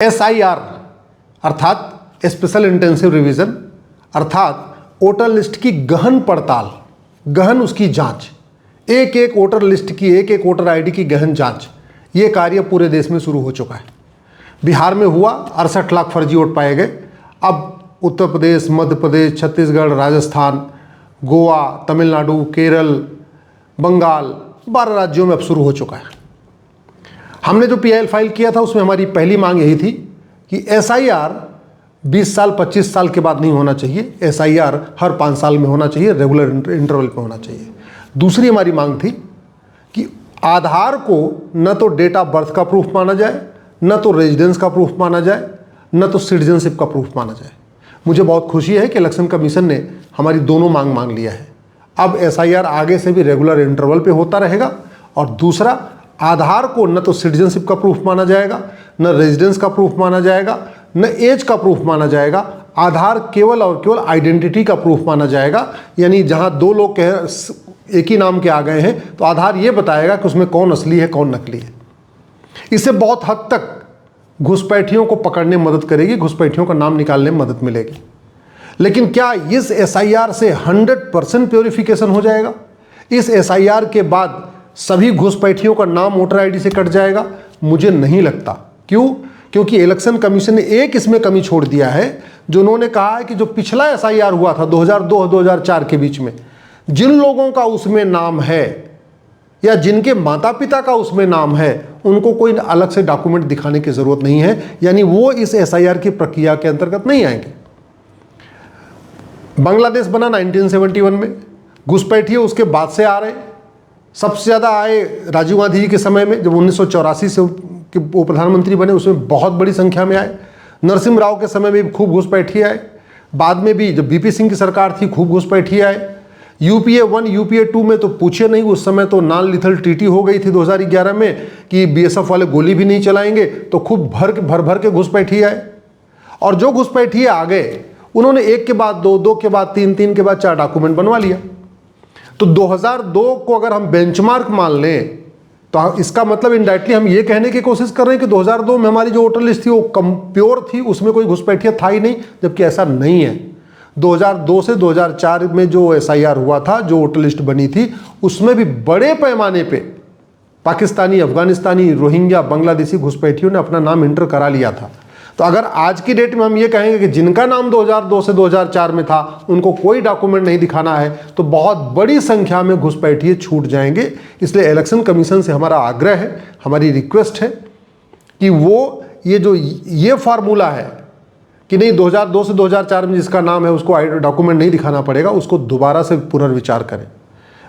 SIR अर्थात special intensive revision अर्थात voter list की गहन पड़ताल, गहन उसकी जांच, एक एक वोटर लिस्ट की, एक एक वोटर आईडी की गहन जांच, ये कार्य पूरे देश में शुरू हो चुका है। बिहार में हुआ, 68 लाख फर्जी वोट पाए गए। अब उत्तर प्रदेश, मध्य प्रदेश, छत्तीसगढ़, राजस्थान, गोवा, तमिलनाडु, केरल, बंगाल, 12 राज्यों में अब शुरू हो चुका है। हमने जो PIL फाइल किया था उसमें हमारी पहली मांग यही थी कि SIR 20 साल 25 साल के बाद नहीं होना चाहिए, SIR हर 5 साल में होना चाहिए, रेगुलर इंटरवल पे होना चाहिए। दूसरी हमारी मांग थी कि आधार को न तो डेट ऑफ बर्थ का प्रूफ माना जाए, न तो रेजिडेंस का प्रूफ माना जाए, न तो सिटीजनशिप का प्रूफ माना जाए। मुझे बहुत खुशी है कि इलेक्शन कमीशन ने हमारी दोनों मांग मान लिया है। अब SIR आगे से भी रेगुलर इंटरवल पे होता रहेगा। और दूसरा, आधार को न तो सिटीजनशिप का प्रूफ माना जाएगा, न रेजिडेंस का प्रूफ माना जाएगा, न एज का प्रूफ माना जाएगा। आधार केवल और केवल आइडेंटिटी का प्रूफ माना जाएगा। यानी जहां दो लोग एक ही नाम के आ गए हैं तो आधार ये बताएगा कि उसमें कौन असली है कौन नकली है। इससे बहुत हद तक घुसपैठियों को पकड़ने में मदद करेगी, घुसपैठियों का नाम निकालने में मदद मिलेगी। लेकिन क्या इस SIR से 100% प्योरिफिकेशन हो जाएगा? इस SIR के बाद सभी घुसपैठियों का नाम वोटर आईडी से कट जाएगा? मुझे नहीं लगता। क्यों? क्योंकि इलेक्शन कमीशन ने एक इसमें कमी छोड़ दिया है, जो उन्होंने कहा है कि जो पिछला SIR हुआ था 2002-2004 के बीच में, जिन लोगों का उसमें नाम है या जिनके माता पिता का उसमें नाम है, उनको कोई अलग से डॉक्यूमेंट दिखाने की जरूरत नहीं है। यानी वो इस SIR की प्रक्रिया के अंतर्गत नहीं आएंगे। बांग्लादेश बना 1971 में, घुसपैठिए उसके बाद से आ रहे। सबसे ज़्यादा आए राजीव गांधी जी के समय में, जब 1984 से वो प्रधानमंत्री बने, उसमें बहुत बड़ी संख्या में आए। नरसिम्हा राव के समय में भी खूब घुसपैठिए आए। बाद में भी जब BP सिंह की सरकार थी, खूब घुसपैठिए आए। UPA 1 UPA 2 में तो पूछे नहीं, उस समय तो नॉन लिथल ट्रीटी हो गई थी 2011 में कि BSF वाले गोली भी नहीं चलाएंगे, तो खूब भर के घुसपैठिए आए। और जो घुसपैठिए आ गए, उन्होंने एक के बाद दो, दो के बाद तीन, तीन के बाद 4 डॉक्यूमेंट बनवा लिया। तो 2002 को अगर हम बेंचमार्क मान लें तो इसका मतलब इनडायरेक्टली हम ये कहने की कोशिश कर रहे हैं कि 2002 में हमारी जो वोटर लिस्ट थी वो कम प्योर थी, उसमें कोई घुसपैठिया था ही नहीं, जबकि ऐसा नहीं है। 2002 से 2004 में जो SIR हुआ था, जो वोटर लिस्ट बनी थी, उसमें भी बड़े पैमाने पे पाकिस्तानी, अफगानिस्तानी, रोहिंग्या, बांग्लादेशी घुसपैठियों ने अपना नाम इंटर करा लिया था। तो अगर आज की डेट में हम ये कहेंगे कि जिनका नाम 2002 से 2004 में था उनको कोई डॉक्यूमेंट नहीं दिखाना है, तो बहुत बड़ी संख्या में घुसपैठिए छूट जाएंगे। इसलिए इलेक्शन कमीशन से हमारा आग्रह है, हमारी रिक्वेस्ट है कि वो ये फार्मूला है कि नहीं 2002 से 2004 में जिसका नाम है उसको डॉक्यूमेंट नहीं दिखाना पड़ेगा, उसको दोबारा से पुनर्विचार करें।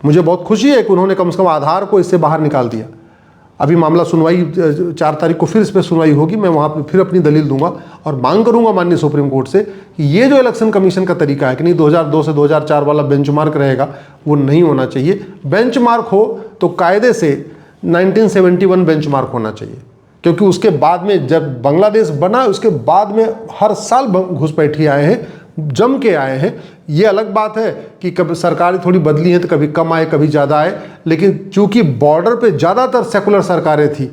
मुझे बहुत खुशी है कि उन्होंने कम से कम आधार को इससे बाहर निकाल दिया। अभी मामला सुनवाई 4 तारीख को फिर इस पर सुनवाई होगी, मैं वहाँ पे फिर अपनी दलील दूंगा और मांग करूंगा माननीय सुप्रीम कोर्ट से कि ये जो इलेक्शन कमीशन का तरीका है कि नहीं 2002 से 2004 वाला बेंचमार्क रहेगा, वो नहीं होना चाहिए। बेंचमार्क हो तो कायदे से 1971 बेंचमार्क होना चाहिए, क्योंकि उसके बाद में जब बांग्लादेश बना उसके बाद में हर साल घुसपैठिए आए हैं, जम के आए हैं। ये अलग बात है कि कभी सरकारें थोड़ी बदली हैं तो कभी कम आए कभी ज़्यादा आए, लेकिन चूंकि बॉर्डर पे ज़्यादातर सेकुलर सरकारें थी,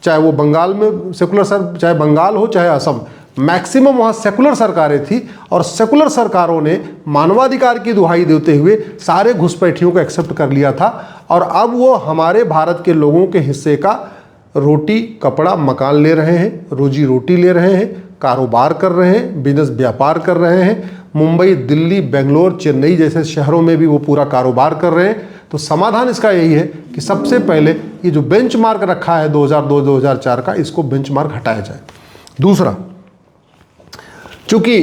चाहे वो बंगाल में चाहे बंगाल हो चाहे असम, मैक्सिमम वहाँ सेकुलर सरकारें थी। और सेकुलर सरकारों ने मानवाधिकार की दुहाई देते हुए सारे घुसपैठियों को एक्सेप्ट कर लिया था। और अब वो हमारे भारत के लोगों के हिस्से का रोटी कपड़ा मकान ले रहे हैं, रोजी रोटी ले रहे हैं, कारोबार कर रहे हैं, बिजनेस व्यापार कर रहे हैं। मुंबई, दिल्ली, बेंगलोर, चेन्नई जैसे शहरों में भी वो पूरा कारोबार कर रहे हैं। तो समाधान इसका यही है कि सबसे पहले ये जो बेंचमार्क रखा है 2002-2004 का, इसको बेंचमार्क हटाया जाए। दूसरा, चूंकि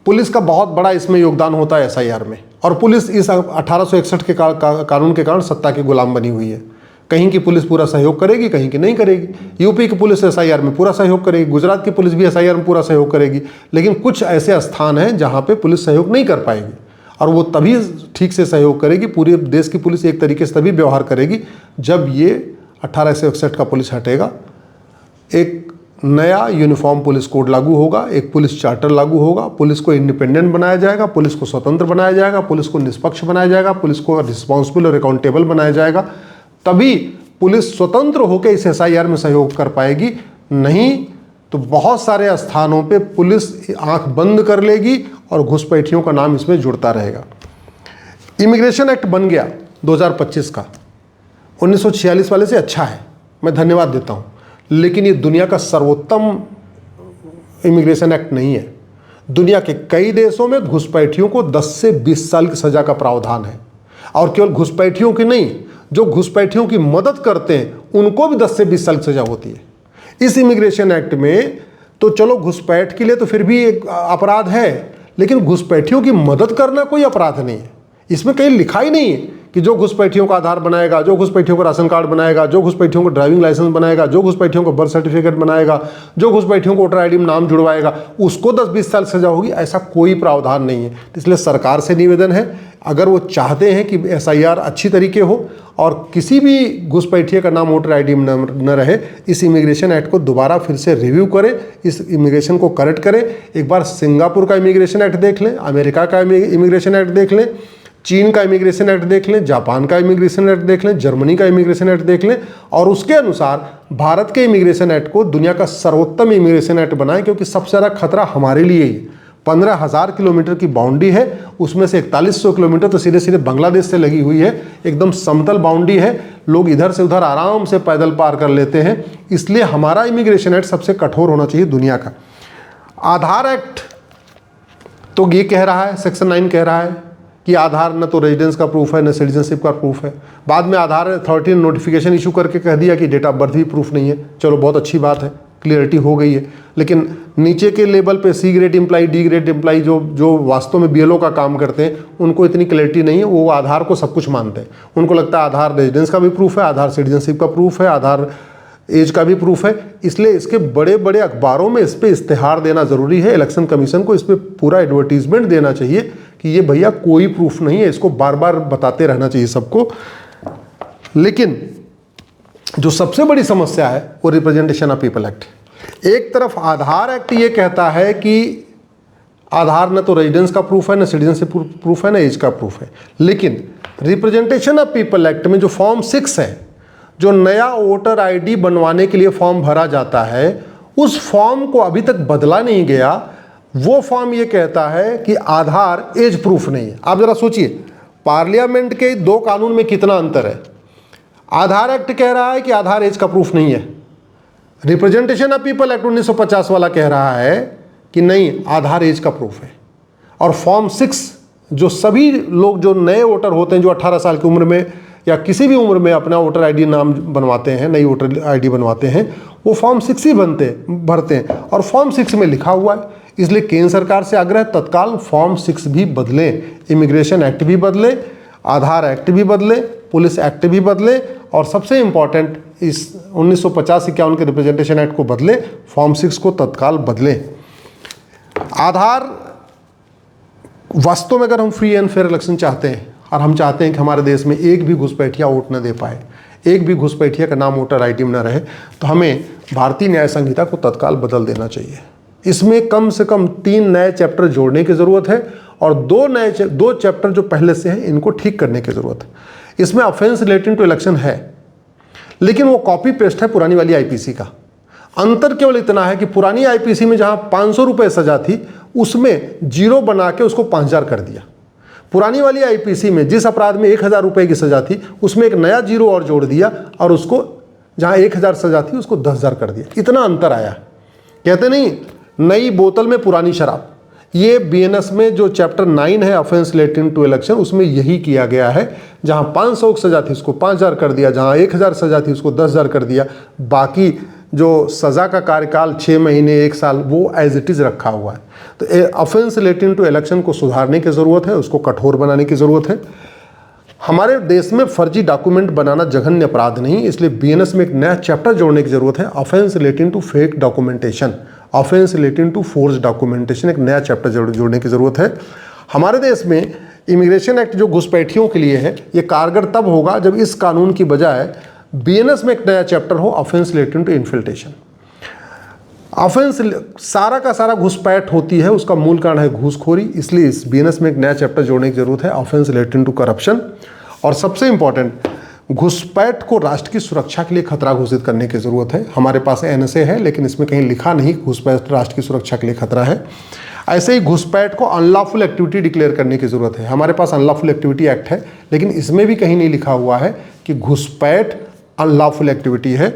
पुलिस का बहुत बड़ा इसमें योगदान होता है SIR में, और पुलिस इस 1861 के कानून के कारण सत्ता की गुलाम बनी हुई है। कहीं की पुलिस पूरा सहयोग करेगी, कहीं की नहीं करेगी। यूपी की पुलिस SIR में पूरा सहयोग करेगी, गुजरात की पुलिस भी SIR में पूरा सहयोग करेगी। लेकिन कुछ ऐसे स्थान हैं जहां पे पुलिस सहयोग नहीं कर पाएगी, और वो तभी ठीक से सहयोग करेगी, पूरे देश की पुलिस एक तरीके से तभी व्यवहार करेगी जब ये 1861 का पुलिस हटेगा। एक नया यूनिफॉर्म पुलिस कोड लागू होगा, एक पुलिस चार्टर लागू होगा, पुलिस को इंडिपेंडेंट बनाया जाएगा, पुलिस को स्वतंत्र बनाया जाएगा, पुलिस को निष्पक्ष बनाया जाएगा, पुलिस को रिस्पॉन्सिबल और अकाउंटेबल बनाया जाएगा। तभी पुलिस स्वतंत्र होकर इस SIR में सहयोग कर पाएगी। नहीं तो बहुत सारे स्थानों पे पुलिस आंख बंद कर लेगी और घुसपैठियों का नाम इसमें जुड़ता रहेगा। इमिग्रेशन एक्ट बन गया 2025 का, 1946 वाले से अच्छा है, मैं धन्यवाद देता हूँ, लेकिन ये दुनिया का सर्वोत्तम इमिग्रेशन एक्ट नहीं है। दुनिया के कई देशों में घुसपैठियों को 10 से 20 साल की सज़ा का प्रावधान है, और केवल घुसपैठियों की नहीं, जो घुसपैठियों की मदद करते हैं उनको भी 10 से 20 साल की सज़ा होती है। इस इमिग्रेशन एक्ट में तो चलो घुसपैठ के लिए तो फिर भी एक अपराध है, लेकिन घुसपैठियों की मदद करना कोई अपराध नहीं है। इसमें कहीं लिखा ही नहीं है कि जो घुसपैठियों का आधार बनाएगा, जो घुसपैठियों का राशन कार्ड बनाएगा, जो घुसपैठियों को ड्राइविंग लाइसेंस बनाएगा, जो घुसपैठियों को बर्थ सर्टिफिकेट बनाएगा, जो घुसपैठियों को वोटर आईडी में नाम जुड़वाएगा, उसको 10-20 साल सजा होगी, ऐसा कोई प्रावधान नहीं है। इसलिए सरकार से निवेदन है, अगर वो चाहते हैं कि SIR अच्छी तरीके हो और किसी भी घुसपैठिए का नाम वोटर आईडी में न रहे, इस इमिग्रेशन एक्ट को दोबारा फिर से रिव्यू करें, इस इमिग्रेशन को करेक्ट करें। एक बार सिंगापुर का इमिग्रेशन एक्ट देख लें, अमेरिका का इमिग्रेशन एक्ट देख लें, चीन का इमिग्रेशन एक्ट देख लें, जापान का इमिग्रेशन एक्ट देख लें, जर्मनी का इमिग्रेशन एक्ट देख लें, और उसके अनुसार भारत के इमिग्रेशन एक्ट को दुनिया का सर्वोत्तम इमिग्रेशन एक्ट बनाएं, क्योंकि सबसे ज़्यादा खतरा हमारे लिए ही। 15,000 किलोमीटर की बाउंड्री है, उसमें से 4100 किलोमीटर तो सीधे सीधे बांग्लादेश से लगी हुई है, एकदम समतल बाउंड्री है, लोग इधर से उधर आराम से पैदल पार कर लेते हैं। इसलिए हमारा इमिग्रेशन एक्ट सबसे कठोर होना चाहिए दुनिया का। आधार एक्ट तो ये कह रहा है, सेक्शन 9 कह रहा है कि आधार न तो रेजिडेंस का प्रूफ है, न सिटीजनशिप का प्रूफ है। बाद में आधार अथॉरिटी ने नोटिफिकेशन इशू करके कह दिया कि डेट ऑफ बर्थ भी प्रूफ नहीं है। चलो बहुत अच्छी बात है, क्लियरिटी हो गई है। लेकिन नीचे के लेवल पे C grade employee, D grade employee जो वास्तव में BLO का काम करते हैं, उनको इतनी क्लियरिटी नहीं है। वो आधार को सब कुछ मानते हैं, उनको लगता है आधार रेजिडेंस का भी प्रूफ है, आधार सिटीजनशिप का प्रूफ है, आधार एज का भी प्रूफ है। इसलिए इसके बड़े बड़े अखबारों में इस पर इश्तेहार देना ज़रूरी है। इलेक्शन कमीशन को इस पर पूरा एडवर्टीजमेंट देना चाहिए कि ये भैया कोई प्रूफ नहीं है, इसको बार बार बताते रहना चाहिए सबको। लेकिन जो सबसे बड़ी समस्या है वो रिप्रेजेंटेशन ऑफ पीपल एक्ट। एक तरफ आधार एक्ट ये कहता है कि आधार न तो रेजिडेंस का प्रूफ है, न सिटीजनशिप प्रूफ है, न एज का प्रूफ है, लेकिन रिप्रेजेंटेशन ऑफ पीपल एक्ट में जो फॉर्म 6 है, जो नया वोटर आईडी बनवाने के लिए फॉर्म भरा जाता है, उस फॉर्म को अभी तक बदला नहीं गया। वो फॉर्म ये कहता है कि आधार एज प्रूफ नहीं है। आप जरा सोचिए, पार्लियामेंट के 2 कानून में कितना अंतर है। आधार एक्ट कह रहा है कि आधार एज का प्रूफ नहीं है, रिप्रेजेंटेशन ऑफ पीपल एक्ट 1950 वाला कह रहा है कि नहीं, आधार एज का प्रूफ है। और फॉर्म 6 जो सभी लोग जो नए वोटर होते हैं, जो 18 साल की उम्र में या किसी भी उम्र में अपना वोटर आईडी नाम बनवाते हैं, नई वोटर आईडी बनवाते हैं, वो फॉर्म 6 ही भरते हैं। और फॉर्म 6 में लिखा हुआ है। इसलिए केंद्र सरकार से आग्रह, तत्काल फॉर्म 6 भी बदलें, इमिग्रेशन एक्ट भी बदलें, आधार एक्ट भी बदलें, पुलिस एक्ट भी बदलें, और सबसे इम्पॉर्टेंट इस 1950-51 के रिप्रेजेंटेशन एक्ट को बदलें, फॉर्म 6 को तत्काल बदलें। आधार वास्तव में अगर हम फ्री एंड फेयर इलेक्शन चाहते हैं, और हम चाहते हैं कि हमारे देश में एक भी घुसपैठिया वोट न दे पाए, एक भी घुसपैठिया का नाम वोटर आईडी में न रहे, तो हमें भारतीय न्याय संहिता को तत्काल बदल देना चाहिए। इसमें कम से कम 3 नए चैप्टर जोड़ने की ज़रूरत है, और 2 चैप्टर जो पहले से हैं इनको ठीक करने की ज़रूरत है। इसमें ऑफेंस रिलेटिंग टू इलेक्शन है, लेकिन वो कॉपी पेस्ट है पुरानी वाली IPC का। अंतर केवल इतना है कि पुरानी IPC में जहाँ 500 रुपये सज़ा थी, उसमें 0 बना के उसको 5000 कर दिया। पुरानी वाली IPC में जिस अपराध में 1000 रुपये की सज़ा थी, उसमें एक नया 0 और जोड़ दिया, और उसको जहाँ 1000 सज़ा थी उसको 10,000 कर दिया। इतना अंतर आया। कहते नहीं, नई बोतल में पुरानी शराब। ये BNS में जो चैप्टर 9 है ऑफेंस रिलेटिंग टू इलेक्शन, उसमें यही किया गया है। जहाँ 500 की सज़ा थी उसको 5000 कर दिया, जहाँ 1000 सज़ा थी उसको 10,000 कर दिया। बाकी जो सज़ा का कार्यकाल 6 महीने 1 साल, वो एज इट इज़ रखा हुआ है। तो ऑफेंस रिलेटिंग टू इलेक्शन को सुधारने की ज़रूरत है, उसको कठोर बनाने की ज़रूरत है। हमारे देश में फर्जी डॉक्यूमेंट बनाना जघन्य अपराध नहीं, इसलिए BNS में एक नया चैप्टर जोड़ने की ज़रूरत है, offence relating to fake documentation, offence relating to force documentation, एक नया चैप्टर जोड़ने की ज़रूरत है। हमारे देश में इमिग्रेशन एक्ट जो घुसपैठियों के लिए है, ये कारगर तब होगा जब इस कानून की बजाय BNS में एक नया चैप्टर हो, offence relating to infiltration. Offence सारा का सारा घुसपैठ होती है, उसका मूल कारण है घूसखोरी, इसलिए इस BNS में एक नया चैप्टर जोड़ने की जरूरत है, ऑफेंस रिलेटिंग टू करप्शन। और सबसे इंपॉर्टेंट, घुसपैठ को राष्ट्र की सुरक्षा के लिए खतरा घोषित करने की जरूरत है। हमारे पास एनएसए है लेकिन इसमें कहीं लिखा नहीं घुसपैठ राष्ट्र की सुरक्षा के लिए खतरा है। ऐसे ही घुसपैठ को अनलॉफुल एक्टिविटी डिक्लेयर करने की जरूरत है। हमारे पास अनलॉफुल एक्टिविटी एक्ट है लेकिन इसमें भी कहीं नहीं लिखा हुआ है कि घुसपैठ अनलॉफुल एक्टिविटी है।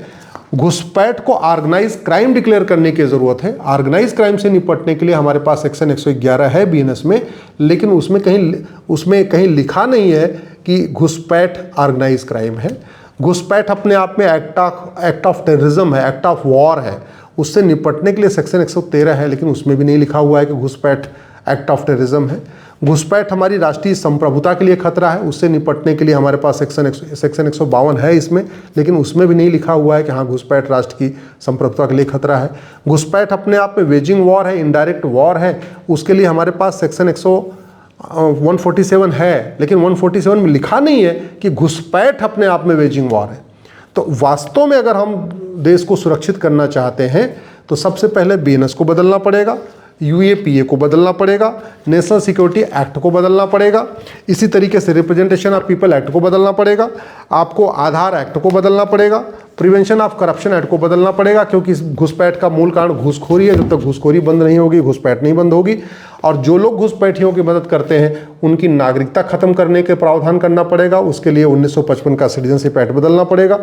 घुसपैठ को ऑर्गेनाइज क्राइम डिक्लेयर करने की जरूरत है। ऑर्गेनाइज क्राइम से निपटने के लिए हमारे पास सेक्शन 111 है बीएनएस में, लेकिन उसमें कहीं लिखा नहीं है कि घुसपैठ ऑर्गेनाइज क्राइम है। घुसपैठ अपने आप में एक्ट ऑफ टेररिज्म है, एक्ट ऑफ वॉर है, उससे निपटने के लिए सेक्शन 113 है, लेकिन उसमें भी नहीं लिखा हुआ है कि घुसपैठ एक्ट ऑफ टेररिज्म है। घुसपैठ हमारी राष्ट्रीय संप्रभुता के लिए खतरा है, उससे निपटने के लिए हमारे पास सेक्शन 152 है इसमें, लेकिन उसमें भी नहीं लिखा हुआ है कि हाँ घुसपैठ राष्ट्र की संप्रभुता के लिए खतरा है। घुसपैठ अपने आप में वेजिंग वॉर है, इनडायरेक्ट वॉर है, उसके लिए हमारे पास सेक्शन 147 है, लेकिन 147 में लिखा नहीं है कि घुसपैठ अपने आप में वेजिंग वॉर है। तो वास्तव में अगर हम देश को सुरक्षित करना चाहते हैं तो सबसे पहले बीएनएस को बदलना पड़ेगा, यूएपीए को बदलना पड़ेगा, नेशनल सिक्योरिटी एक्ट को बदलना पड़ेगा, इसी तरीके से रिप्रेजेंटेशन ऑफ पीपल एक्ट को बदलना पड़ेगा, आपको आधार एक्ट को बदलना पड़ेगा, प्रिवेंशन ऑफ करप्शन एक्ट को बदलना पड़ेगा, क्योंकि इस घुसपैठ का मूल कारण घूसखोरी है। जब तक घूसखोरी बंद नहीं होगी घुसपैठ नहीं बंद होगी। और जो लोग घुसपैठियों की मदद करते हैं उनकी नागरिकता खत्म करने के प्रावधान करना पड़ेगा, उसके लिए 1955 का सिटीजनशिप एक्ट बदलना पड़ेगा।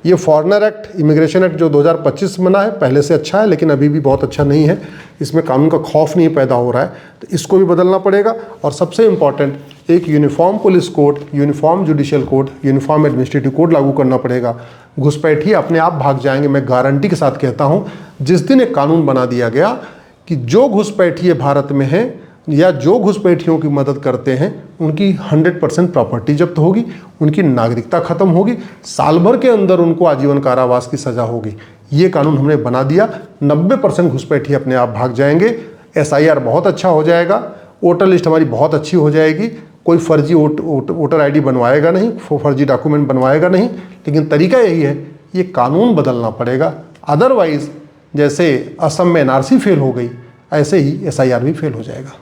ये फॉरेनर एक्ट, इमिग्रेशन एक्ट जो 2025 बना है पहले से अच्छा है, लेकिन अभी भी बहुत अच्छा नहीं है, इसमें कानून का खौफ नहीं पैदा हो रहा है, तो इसको भी बदलना पड़ेगा। और सबसे इम्पॉर्टेंट एक uniform police code, uniform judicial code, uniform administrative code लागू करना पड़ेगा। घुसपैठी अपने आप भाग जाएंगे, मैं गारंटी के साथ कहता हूँ। जिस दिन एक कानून बना दिया गया कि जो घुसपैठिए भारत में हैं या जो घुसपैठियों की मदद करते हैं उनकी 100% प्रॉपर्टी जब्त होगी, उनकी नागरिकता खत्म होगी, साल भर के अंदर उनको आजीवन कारावास की सजा होगी। ये कानून हमने बना दिया, 90% घुसपैठिए अपने आप भाग जाएंगे, एसआईआर बहुत अच्छा हो जाएगा, वोटर लिस्ट हमारी बहुत अच्छी हो जाएगी, कोई फर्जी वोटर आईडी बनवाएगा नहीं, फर्जी डॉक्यूमेंट बनवाएगा नहीं। लेकिन तरीका यही है, ये कानून बदलना पड़ेगा। अदरवाइज जैसे असम में एनआरसी फेल हो गई, ऐसे ही एसआईआर भी फेल हो जाएगा।